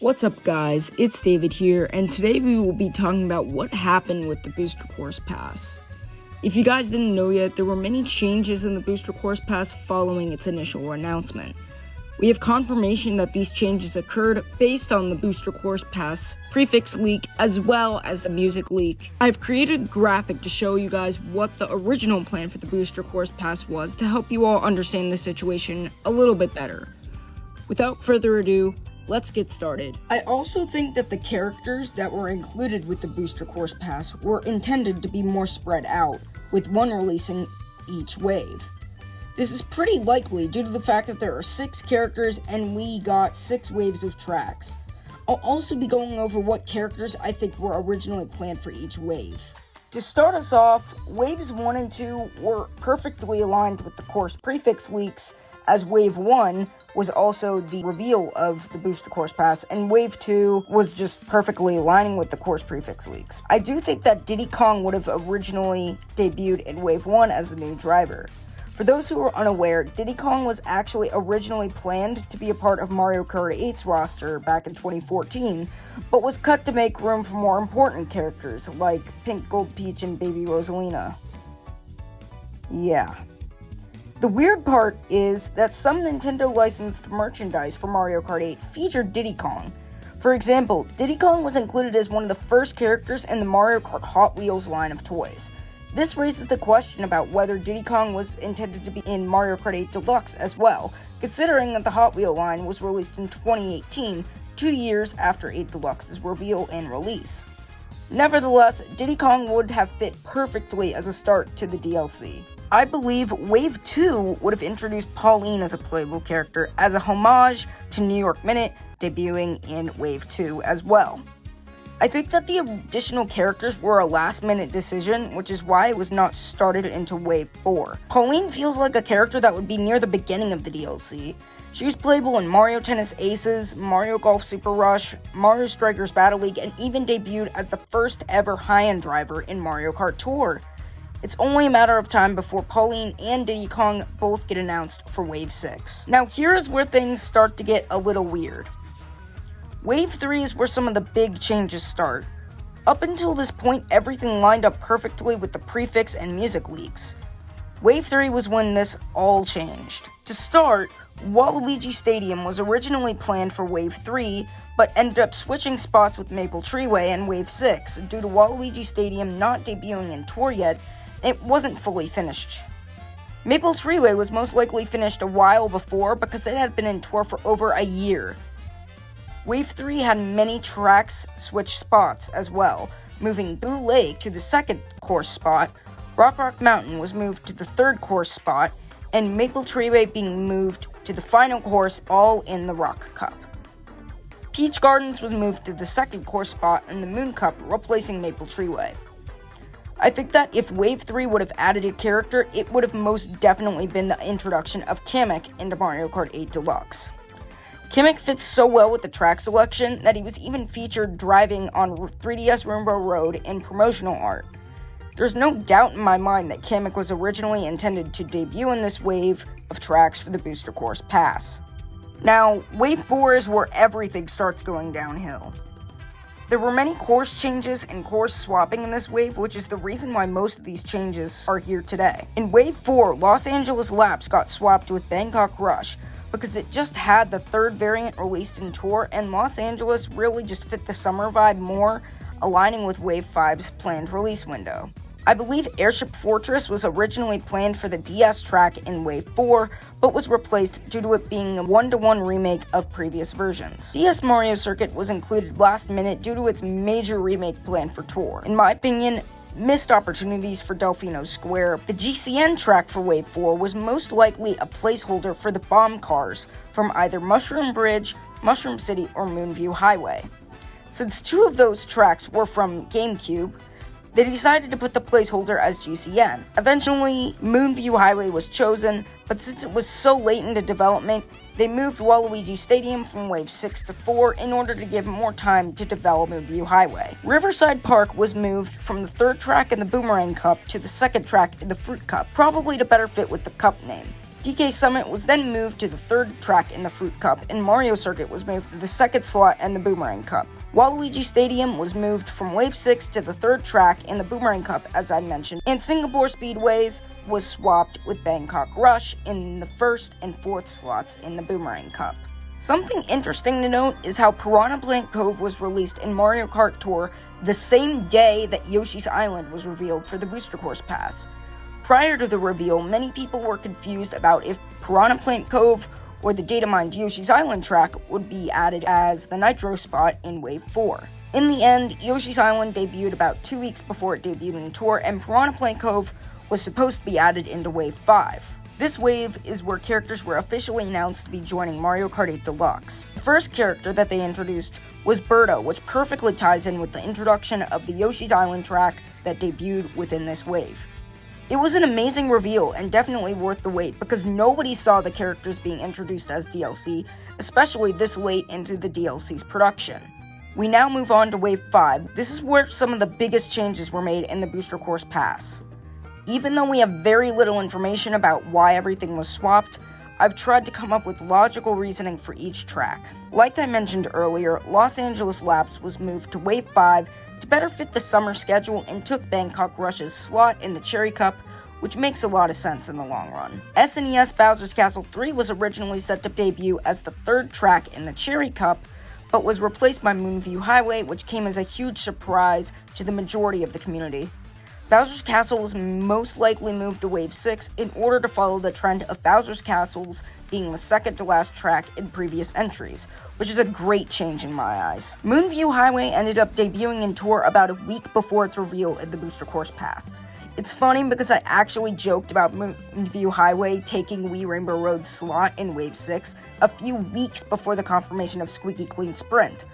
What's up guys, it's David here, and today we will be talking about what happened with the Booster Course Pass. If you guys didn't know yet, there were many changes in the Booster Course Pass following its initial announcement. We have confirmation that these changes occurred based on the Booster Course Pass prefix leak as well as the music leak. I've created a graphic to show you guys what the original plan for the Booster Course Pass was to help you all understand the situation a little bit better. Without further ado, let's get started. I also think that the characters that were included with the Booster Course Pass were intended to be more spread out, with one releasing each wave. This is pretty likely due to the fact that there are 6 characters and we got 6 waves of tracks. I'll also be going over what characters I think were originally planned for each wave. To start us off, waves 1 and 2 were perfectly aligned with the course prefix leaks, as wave 1 was also the reveal of the Booster Course Pass, and wave 2 was just perfectly aligning with the course prefix leaks. I do think that Diddy Kong would have originally debuted in wave 1 as the new driver. For those who are unaware, Diddy Kong was actually originally planned to be a part of Mario Kart 8's roster back in 2014, but was cut to make room for more important characters like Pink Gold Peach and Baby Rosalina. Yeah. The weird part is that some Nintendo licensed merchandise for Mario Kart 8 featured Diddy Kong. For example, Diddy Kong was included as one of the first characters in the Mario Kart Hot Wheels line of toys. This raises the question about whether Diddy Kong was intended to be in Mario Kart 8 Deluxe as well, considering that the Hot Wheel line was released in 2018, 2 years after 8 Deluxe's reveal and release. Nevertheless, Diddy Kong would have fit perfectly as a start to the DLC. I believe Wave 2 would have introduced Pauline as a playable character as a homage to New York Minute, debuting in Wave 2 as well. I think that the additional characters were a last-minute decision, which is why it was not started into Wave 4. Pauline feels like a character that would be near the beginning of the DLC. She was playable in Mario Tennis Aces, Mario Golf Super Rush, Mario Strikers Battle League, and even debuted as the first ever high-end driver in Mario Kart Tour. It's only a matter of time before Pauline and Diddy Kong both get announced for Wave 6. Now here's where things start to get a little weird. Wave 3 is where some of the big changes start. Up until this point, everything lined up perfectly with the prefix and music leaks. Wave 3 was when this all changed. To start, Waluigi Stadium was originally planned for Wave 3, but ended up switching spots with Maple Treeway in Wave 6 due to Waluigi Stadium not debuting in Tour yet. It wasn't fully finished. Maple Treeway was most likely finished a while before because it had been in Tour for over a year. Wave 3 had many tracks switch spots as well, moving Boo Lake to the second course spot, Rock Mountain was moved to the third course spot, and Maple Treeway being moved to the final course, all in the Rock Cup. Peach Gardens was moved to the second course spot in the Moon Cup, replacing Maple Treeway. I think that if Wave 3 would have added a character, it would have most definitely been the introduction of Kamek into Mario Kart 8 Deluxe. Kamek fits so well with the track selection that he was even featured driving on 3DS Rainbow Road in promotional art. There's no doubt in my mind that Kamek was originally intended to debut in this wave of tracks for the Booster Course Pass. Now, Wave 4 is where everything starts going downhill. There were many course changes and course swapping in this wave, which is the reason why most of these changes are here today. In Wave 4, Los Angeles Laps got swapped with Bangkok Rush, because it just had the third variant released in Tour, and Los Angeles really just fit the summer vibe more, aligning with Wave 5's planned release window. I believe Airship Fortress was originally planned for the DS track in Wave 4, but was replaced due to it being a 1-to-1 remake of previous versions. DS Mario Circuit was included last minute due to its major remake plan for Tour. In my opinion, missed opportunities for Delfino Square. The GCN track for Wave 4 was most likely a placeholder for the bomb cars from either Mushroom Bridge, Mushroom City, or Moonview Highway. Since 2 of those tracks were from GameCube, they decided to put the placeholder as GCN. Eventually, Moonview Highway was chosen, but since it was so late into development, they moved Waluigi Stadium from Wave 6 to 4 in order to give more time to develop Moonview Highway. Riverside Park was moved from the third track in the Boomerang Cup to the second track in the Fruit Cup, probably to better fit with the Cup name. DK Summit was then moved to the third track in the Fruit Cup, and Mario Circuit was moved to the second slot in the Boomerang Cup. Waluigi Stadium was moved from Wave 6 to the third track in the Boomerang Cup, as I mentioned, and Singapore Speedways was swapped with Bangkok Rush in the first and fourth slots in the Boomerang Cup. Something interesting to note is how Piranha Plant Cove was released in Mario Kart Tour the same day that Yoshi's Island was revealed for the Booster Course Pass. Prior to the reveal, many people were confused about if Piranha Plant Cove or the data-mined Yoshi's Island track would be added as the Nitro spot in Wave 4. In the end, Yoshi's Island debuted about 2 weeks before it debuted in Tour, and Piranha Plant Cove was supposed to be added into Wave 5. This wave is where characters were officially announced to be joining Mario Kart 8 Deluxe. The first character that they introduced was Birdo, which perfectly ties in with the introduction of the Yoshi's Island track that debuted within this wave. It was an amazing reveal and definitely worth the wait because nobody saw the characters being introduced as DLC, especially this late into the DLC's production. We now move on to Wave 5. This is where some of the biggest changes were made in the Booster Course Pass. Even though we have very little information about why everything was swapped, I've tried to come up with logical reasoning for each track. Like I mentioned earlier, Los Angeles Laps was moved to Wave 5 to better fit the summer schedule and took Bangkok Rush's slot in the Cherry Cup, which makes a lot of sense in the long run. SNES Bowser's Castle 3 was originally set to debut as the third track in the Cherry Cup, but was replaced by Moonview Highway, which came as a huge surprise to the majority of the community. Bowser's Castle was most likely moved to Wave 6 in order to follow the trend of Bowser's Castles being the second to last track in previous entries, which is a great change in my eyes. Moonview Highway ended up debuting in Tour about a week before its reveal in the Booster Course Pass. It's funny because I actually joked about Moonview Highway taking Wii Rainbow Road's slot in Wave 6 a few weeks before the confirmation of Squeaky Clean Sprint.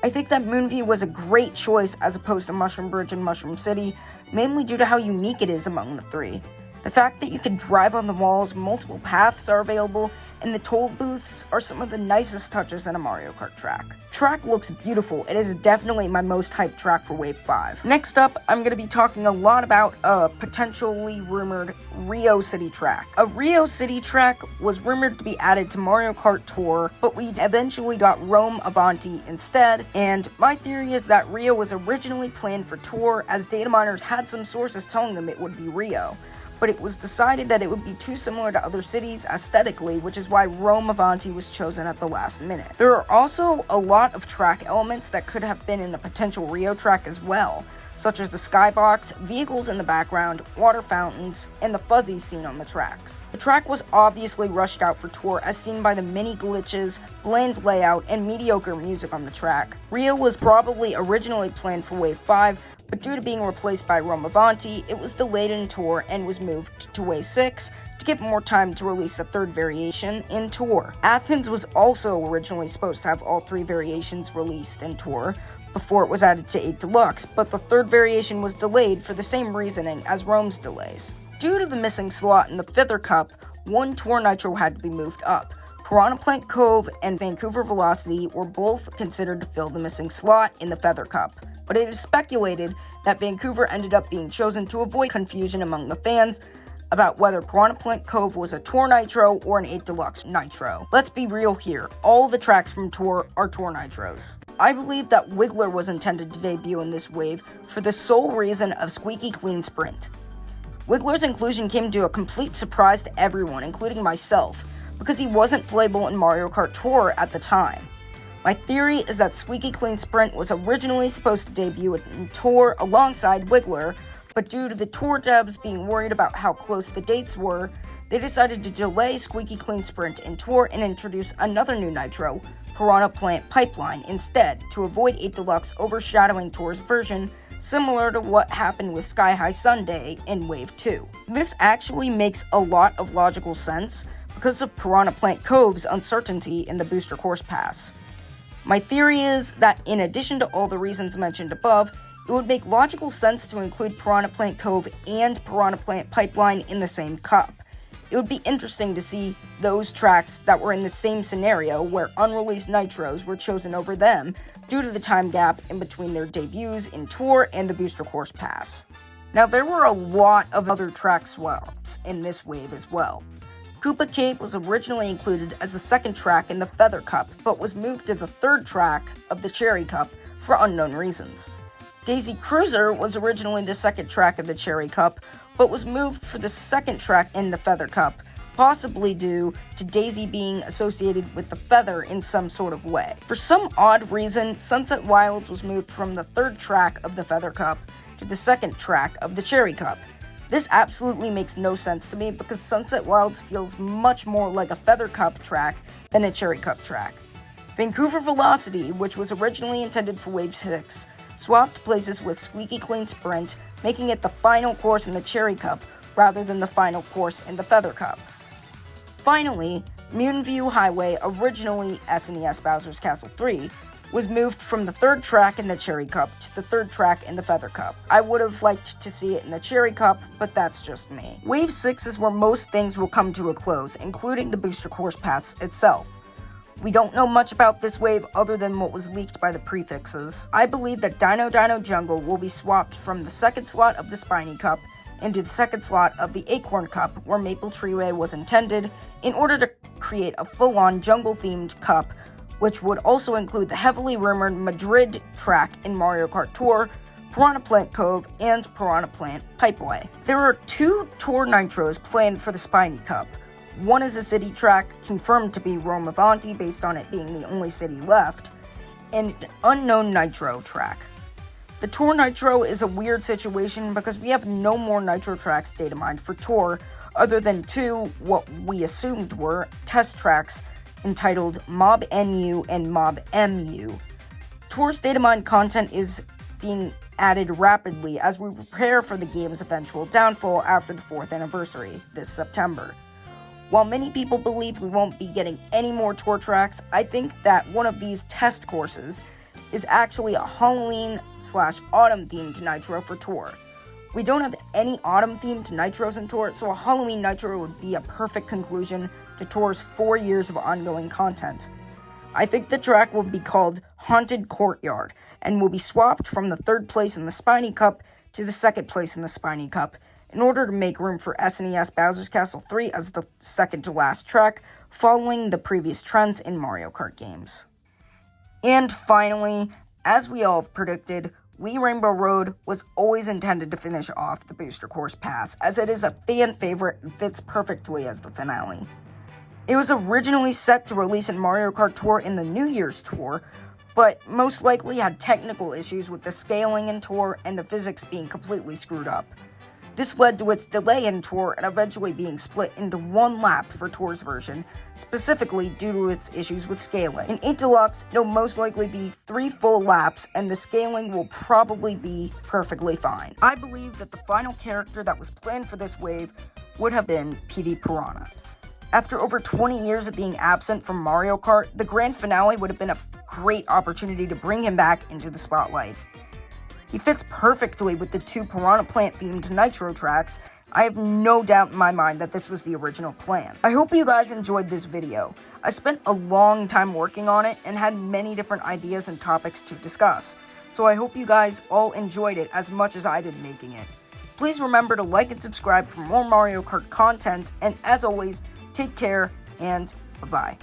I think that Moonview was a great choice as opposed to Mushroom Bridge and Mushroom City, mainly due to how unique it is among the three. The fact that you can drive on the walls, multiple paths are available, and the toll booths are some of the nicest touches in a Mario Kart track. Track looks beautiful. It is definitely my most hyped track for Wave 5. Next up, I'm going to be talking a lot about a potentially rumored Rio City track. A Rio City track was rumored to be added to Mario Kart Tour, but we eventually got Rome Avanti instead, and my theory is that Rio was originally planned for Tour, as data miners had some sources telling them it would be Rio. But it was decided that it would be too similar to other cities aesthetically, which is why Rome Avanti was chosen at the last minute. There are also a lot of track elements that could have been in a potential Rio track as well, such as the skybox, vehicles in the background, water fountains, and the fuzzies seen on the tracks. The track was obviously rushed out for Tour as seen by the many glitches, bland layout, and mediocre music on the track. Rio was probably originally planned for Wave 5, but due to being replaced by Rome Avanti, it was delayed in Tour and was moved to Wave 6 to give more time to release the third variation in Tour. Athens was also originally supposed to have all three variations released in Tour before it was added to 8 Deluxe, but the third variation was delayed for the same reasoning as Rome's delays. Due to the missing slot in the Feather Cup, one Tour Nitro had to be moved up. Piranha Plant Cove and Vancouver Velocity were both considered to fill the missing slot in the Feather Cup, but it is speculated that Vancouver ended up being chosen to avoid confusion among the fans about whether Piranha Plant Cove was a Tour Nitro or an 8 Deluxe Nitro. Let's be real here, all the tracks from Tour are Tour Nitros. I believe that Wiggler was intended to debut in this wave for the sole reason of Squeaky Clean Sprint. Wiggler's inclusion came to a complete surprise to everyone, including myself, because he wasn't playable in Mario Kart Tour at the time. My theory is that Squeaky Clean Sprint was originally supposed to debut in Tour alongside Wiggler, but due to the Tour devs being worried about how close the dates were, they decided to delay Squeaky Clean Sprint in Tour and introduce another new Nitro, Piranha Plant Pipeline, instead, to avoid 8 Deluxe overshadowing Tour's version, similar to what happened with Sky High Sunday in Wave 2. This actually makes a lot of logical sense because of Piranha Plant Cove's uncertainty in the Booster Course Pass. My theory is that in addition to all the reasons mentioned above, it would make logical sense to include Piranha Plant Cove and Piranha Plant Pipeline in the same cup. It would be interesting to see those tracks that were in the same scenario where unreleased Nitros were chosen over them due to the time gap in between their debuts in Tour and the Booster Course Pass. Now, there were a lot of other track swaps in this wave as well. Koopa Cave was originally included as the second track in the Feather Cup, but was moved to the third track of the Cherry Cup for unknown reasons. Daisy Cruiser was originally the second track of the Cherry Cup, but was moved for the second track in the Feather Cup, possibly due to Daisy being associated with the feather in some sort of way. For some odd reason, Sunset Wilds was moved from the third track of the Feather Cup to the second track of the Cherry Cup. This absolutely makes no sense to me because Sunset Wilds feels much more like a Feather Cup track than a Cherry Cup track. Vancouver Velocity, which was originally intended for Wave 6, swapped places with Squeaky Clean Sprint, making it the final course in the Cherry Cup rather than the final course in the Feather Cup. Finally, Moonview Highway, originally SNES Bowser's Castle 3, was moved from the third track in the Cherry Cup to the third track in the Feather Cup. I would have liked to see it in the Cherry Cup, but that's just me. Wave 6 is where most things will come to a close, including the Booster Course Pass itself. We don't know much about this wave other than what was leaked by the prefixes. I believe that Dino Dino Jungle will be swapped from the second slot of the Spiny Cup into the second slot of the Acorn Cup, where Maple Treeway was intended, in order to create a full-on jungle-themed cup, which would also include the heavily rumored Madrid track in Mario Kart Tour, Piranha Plant Cove, and Piranha Plant Pipeway. There are 2 Tour Nitros planned for the Spiny Cup. One is a city track, confirmed to be Rome Avanti based on it being the only city left, and an unknown Nitro track. The Tour Nitro is a weird situation because we have no more Nitro tracks data mined for Tour other than 2, what we assumed were, test tracks entitled Mob NU and Mob MU. Tour's data mine content is being added rapidly as we prepare for the game's eventual downfall after the 4th anniversary this September. While many people believe we won't be getting any more Tour tracks, I think that one of these test courses is actually a Halloween/autumn themed Nitro for Tour. We don't have any autumn themed Nitros in Tour, so a Halloween Nitro would be a perfect conclusion to Tour's 4 years of ongoing content. I think the track will be called Haunted Courtyard, and will be swapped from the third place in the Spiny Cup to the second place in the Spiny Cup, in order to make room for SNES Bowser's Castle 3 as the second to last track, following the previous trends in Mario Kart games. And finally, as we all have predicted, Wii Rainbow Road was always intended to finish off the Booster Course Pass, as it is a fan favorite and fits perfectly as the finale. It was originally set to release in Mario Kart Tour in the New Year's Tour, but most likely had technical issues with the scaling in Tour and the physics being completely screwed up. This led to its delay in Tour and eventually being split into 1 lap for Tour's version, specifically due to its issues with scaling. In 8 Deluxe, it'll most likely be 3 full laps, and the scaling will probably be perfectly fine. I believe that the final character that was planned for this wave would have been Petey Piranha. After over 20 years of being absent from Mario Kart, the grand finale would have been a great opportunity to bring him back into the spotlight. He fits perfectly with the 2 Piranha Plant-themed Nitro tracks. I have no doubt in my mind that this was the original plan. I hope you guys enjoyed this video. I spent a long time working on it and had many different ideas and topics to discuss, so I hope you guys all enjoyed it as much as I did making it. Please remember to like and subscribe for more Mario Kart content, and as always, take care and bye-bye.